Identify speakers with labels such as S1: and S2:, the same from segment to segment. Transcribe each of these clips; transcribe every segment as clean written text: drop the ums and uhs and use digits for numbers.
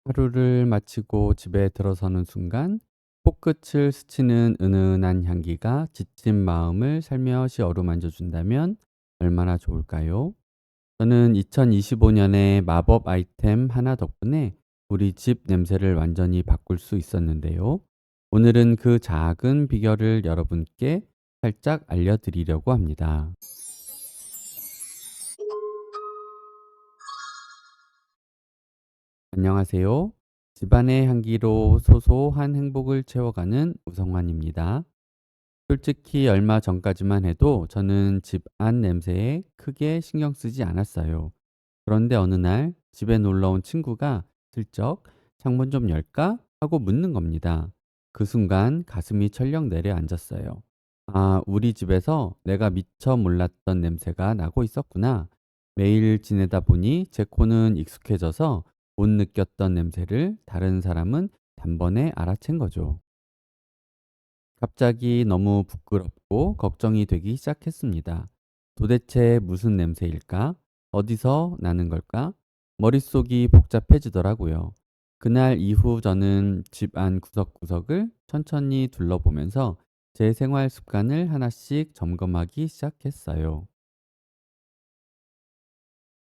S1: 하루를 마치고 집에 들어서는 순간 코끝을 스치는 은은한 향기가 지친 마음을 살며시 어루만져 준다면 얼마나 좋을까요? 저는 2025년에 마법 아이템 하나 덕분에 우리 집 냄새를 완전히 바꿀 수 있었는데요. 오늘은 그 작은 비결을 여러분께 살짝 알려드리려고 합니다. 안녕하세요. 집안의 향기로 소소한 행복을 채워가는 우성환입니다. 솔직히 얼마 전까지만 해도 저는 집 안 냄새에 크게 신경 쓰지 않았어요. 그런데 어느 날 집에 놀러 온 친구가 슬쩍 창문 좀 열까? 하고 묻는 겁니다. 그 순간 가슴이 철렁 내려앉았어요. 아, 우리 집에서 내가 미처 몰랐던 냄새가 나고 있었구나. 매일 지내다 보니 제 코는 익숙해져서 못 느꼈던 냄새를 다른 사람은 단번에 알아챈 거죠. 갑자기 너무 부끄럽고 걱정이 되기 시작했습니다. 도대체 무슨 냄새일까? 어디서 나는 걸까? 머릿속이 복잡해지더라고요. 그날 이후 저는 집 안 구석구석을 천천히 둘러보면서 제 생활 습관을 하나씩 점검하기 시작했어요.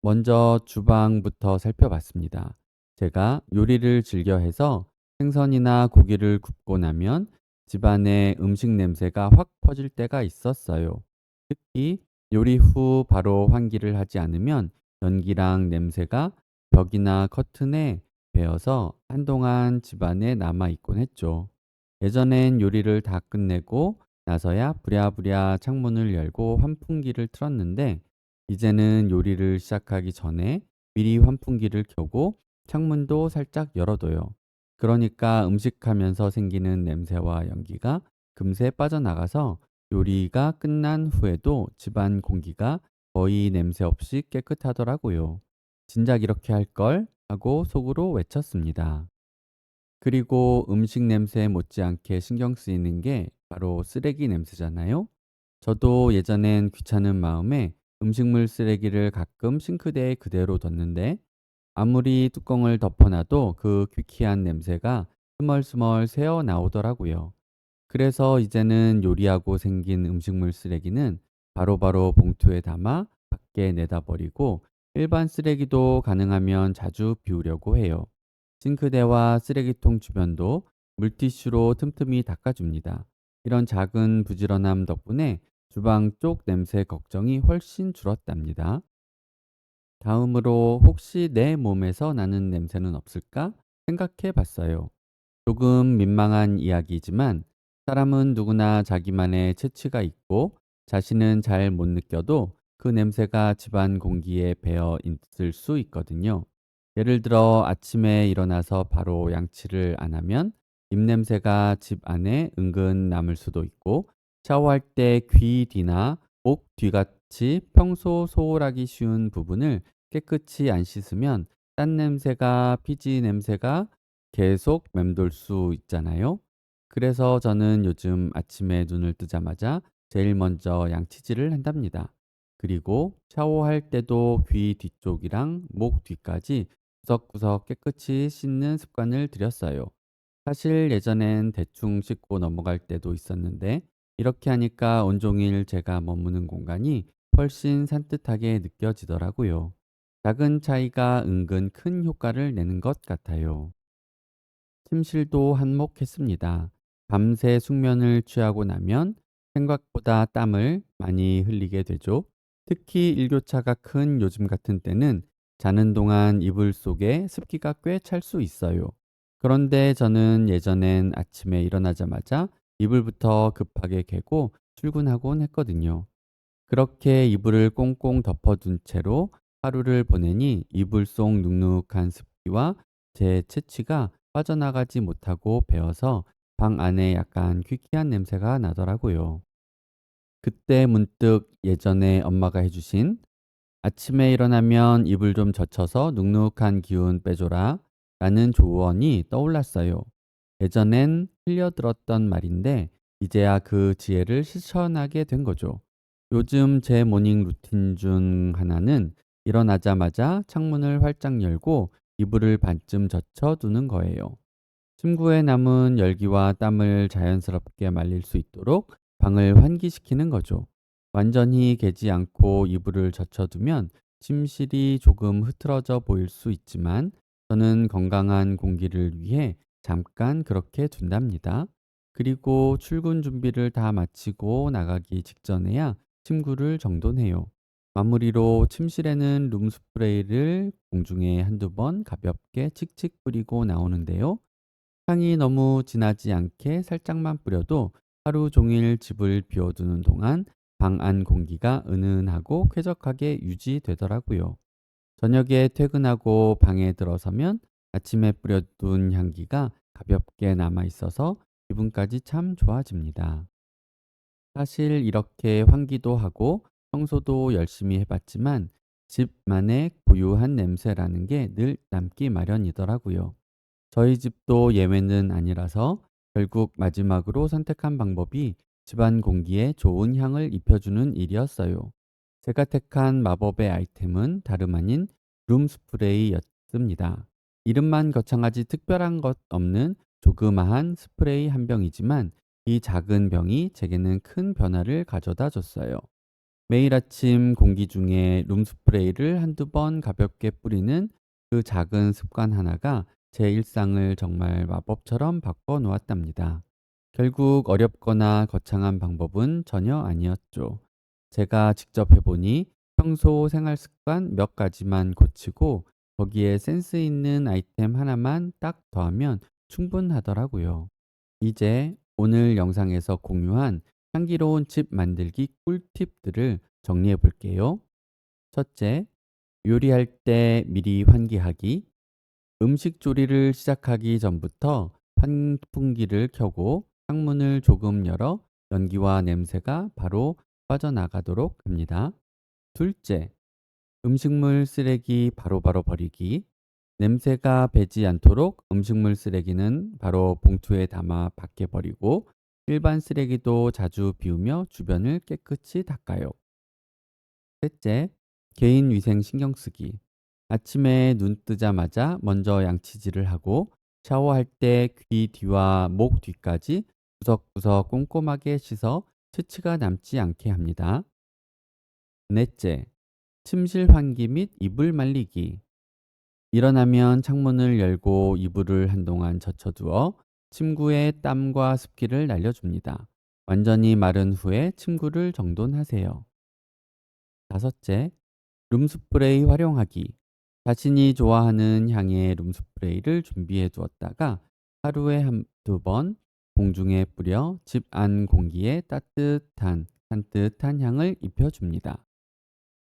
S1: 먼저 주방부터 살펴봤습니다. 제가 요리를 즐겨 해서 생선이나 고기를 굽고 나면 집안에 음식 냄새가 확 퍼질 때가 있었어요. 특히 요리 후 바로 환기를 하지 않으면 연기랑 냄새가 벽이나 커튼에 배어서 한동안 집안에 남아 있곤 했죠. 예전엔 요리를 다 끝내고 나서야 부랴부랴 창문을 열고 환풍기를 틀었는데 이제는 요리를 시작하기 전에 미리 환풍기를 켜고 창문도 살짝 열어둬요. 그러니까 음식하면서 생기는 냄새와 연기가 금세 빠져나가서 요리가 끝난 후에도 집안 공기가 거의 냄새 없이 깨끗하더라고요. 진작 이렇게 할 걸 하고 속으로 외쳤습니다. 그리고 음식 냄새에 못지않게 신경 쓰이는 게 바로 쓰레기 냄새잖아요. 저도 예전엔 귀찮은 마음에 음식물 쓰레기를 가끔 싱크대에 그대로 뒀는데 아무리 뚜껑을 덮어놔도 그 귀키한 냄새가 스멀스멀 새어 나오더라고요. 그래서 이제는 요리하고 생긴 음식물 쓰레기는 바로바로 봉투에 담아 밖에 내다 버리고 일반 쓰레기도 가능하면 자주 비우려고 해요. 싱크대와 쓰레기통 주변도 물티슈로 틈틈이 닦아줍니다. 이런 작은 부지런함 덕분에 주방 쪽 냄새 걱정이 훨씬 줄었답니다. 다음으로 혹시 내 몸에서 나는 냄새는 없을까 생각해 봤어요. 조금 민망한 이야기지만 사람은 누구나 자기만의 체취가 있고 자신은 잘 못 느껴도 그 냄새가 집안 공기에 배어 있을 수 있거든요. 예를 들어 아침에 일어나서 바로 양치를 안 하면 입냄새가 집 안에 은근 남을 수도 있고 샤워할 때 귀 뒤나 목 뒤같이 평소 소홀하기 쉬운 부분을 깨끗이 안 씻으면 딴 냄새가 피지 냄새가 계속 맴돌 수 있잖아요. 그래서 저는 요즘 아침에 눈을 뜨자마자 제일 먼저 양치질을 한답니다. 그리고 샤워할 때도 귀 뒤쪽이랑 목 뒤까지 구석구석 깨끗이 씻는 습관을 들였어요. 사실 예전엔 대충 씻고 넘어갈 때도 있었는데 이렇게 하니까 온종일 제가 머무는 공간이 훨씬 산뜻하게 느껴지더라고요. 작은 차이가 은근 큰 효과를 내는 것 같아요. 침실도 한몫했습니다. 밤새 숙면을 취하고 나면 생각보다 땀을 많이 흘리게 되죠. 특히 일교차가 큰 요즘 같은 때는 자는 동안 이불 속에 습기가 꽤 찰 수 있어요. 그런데 저는 예전엔 아침에 일어나자마자 이불부터 급하게 개고 출근하곤 했거든요. 그렇게 이불을 꽁꽁 덮어둔 채로 하루를 보내니 이불 속 눅눅한 습기와 제 체취가 빠져나가지 못하고 배어서 방 안에 약간 퀴퀴한 냄새가 나더라고요. 그때 문득 예전에 엄마가 해주신 아침에 일어나면 이불 좀 젖혀서 눅눅한 기운 빼줘라 라는 조언이 떠올랐어요. 예전엔 흘려들었던 말인데 이제야 그 지혜를 실천하게 된 거죠. 요즘 제 모닝 루틴 중 하나는 일어나자마자 창문을 활짝 열고 이불을 반쯤 젖혀두는 거예요. 침구에 남은 열기와 땀을 자연스럽게 말릴 수 있도록 방을 환기시키는 거죠. 완전히 개지 않고 이불을 젖혀두면 침실이 조금 흐트러져 보일 수 있지만 저는 건강한 공기를 위해 잠깐 그렇게 둔답니다. 그리고 출근 준비를 다 마치고 나가기 직전에야 침구를 정돈해요. 마무리로 침실에는 룸스프레이를 공중에 한두 번 가볍게 칙칙 뿌리고 나오는데요. 향이 너무 진하지 않게 살짝만 뿌려도 하루 종일 집을 비워두는 동안 방 안 공기가 은은하고 쾌적하게 유지되더라고요. 저녁에 퇴근하고 방에 들어서면 아침에 뿌려둔 향기가 가볍게 남아 있어서 기분까지 참 좋아집니다. 사실 이렇게 환기도 하고 청소도 열심히 해봤지만 집만의 고유한 냄새라는 게 늘 남기 마련이더라고요. 저희 집도 예외는 아니라서 결국 마지막으로 선택한 방법이 집안 공기에 좋은 향을 입혀주는 일이었어요. 제가 택한 마법의 아이템은 다름 아닌 룸스프레이였습니다. 이름만 거창하지 특별한 것 없는 조그마한 스프레이 한 병이지만 이 작은 병이 제게는 큰 변화를 가져다 줬어요. 매일 아침 공기 중에 룸스프레이를 한두 번 가볍게 뿌리는 그 작은 습관 하나가 제 일상을 정말 마법처럼 바꿔 놓았답니다. 결국 어렵거나 거창한 방법은 전혀 아니었죠. 제가 직접 해보니 평소 생활 습관 몇 가지만 고치고 거기에 센스 있는 아이템 하나만 딱 더하면 충분하더라고요. 이제 오늘 영상에서 공유한 향기로운 집 만들기 꿀팁들을 정리해 볼게요. 첫째, 요리할 때 미리 환기하기. 음식 조리를 시작하기 전부터 환풍기를 켜고 창문을 조금 열어 연기와 냄새가 바로 빠져나가도록 합니다. 둘째, 음식물 쓰레기 바로바로 버리기. 냄새가 배지 않도록 음식물 쓰레기는 바로 봉투에 담아 밖에 버리고 일반 쓰레기도 자주 비우며 주변을 깨끗이 닦아요. 셋째, 개인 위생 신경 쓰기. 아침에 눈 뜨자마자 먼저 양치질을 하고 샤워할 때 귀 뒤와 목 뒤까지 구석구석 꼼꼼하게 씻어 치치가 남지 않게 합니다. 넷째, 침실 환기 및 이불 말리기. 일어나면 창문을 열고 이불을 한동안 젖혀두어 침구에 땀과 습기를 날려줍니다. 완전히 마른 후에 침구를 정돈하세요. 다섯째, 룸스프레이 활용하기. 자신이 좋아하는 향의 룸스프레이를 준비해 두었다가 하루에 한두 번 공중에 뿌려 집 안 공기에 산뜻한 향을 입혀줍니다.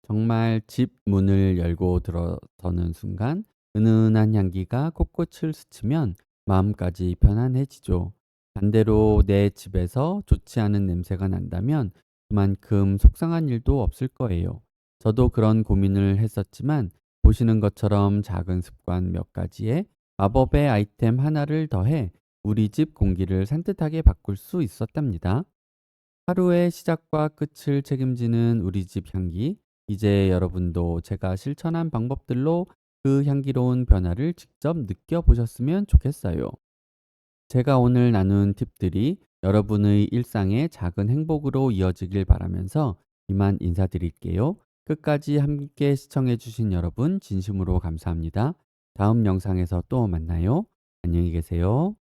S1: 정말 집 문을 열고 들어서는 순간 은은한 향기가 코끝을 스치면 마음까지 편안해지죠. 반대로 내 집에서 좋지 않은 냄새가 난다면 그만큼 속상한 일도 없을 거예요. 저도 그런 고민을 했었지만 보시는 것처럼 작은 습관 몇 가지에 마법의 아이템 하나를 더해 우리 집 공기를 산뜻하게 바꿀 수 있었답니다. 하루의 시작과 끝을 책임지는 우리 집 향기. 이제 여러분도 제가 실천한 방법들로 그 향기로운 변화를 직접 느껴보셨으면 좋겠어요. 제가 오늘 나눈 팁들이 여러분의 일상의 작은 행복으로 이어지길 바라면서 이만 인사드릴게요. 끝까지 함께 시청해주신 여러분 진심으로 감사합니다. 다음 영상에서 또 만나요. 안녕히 계세요.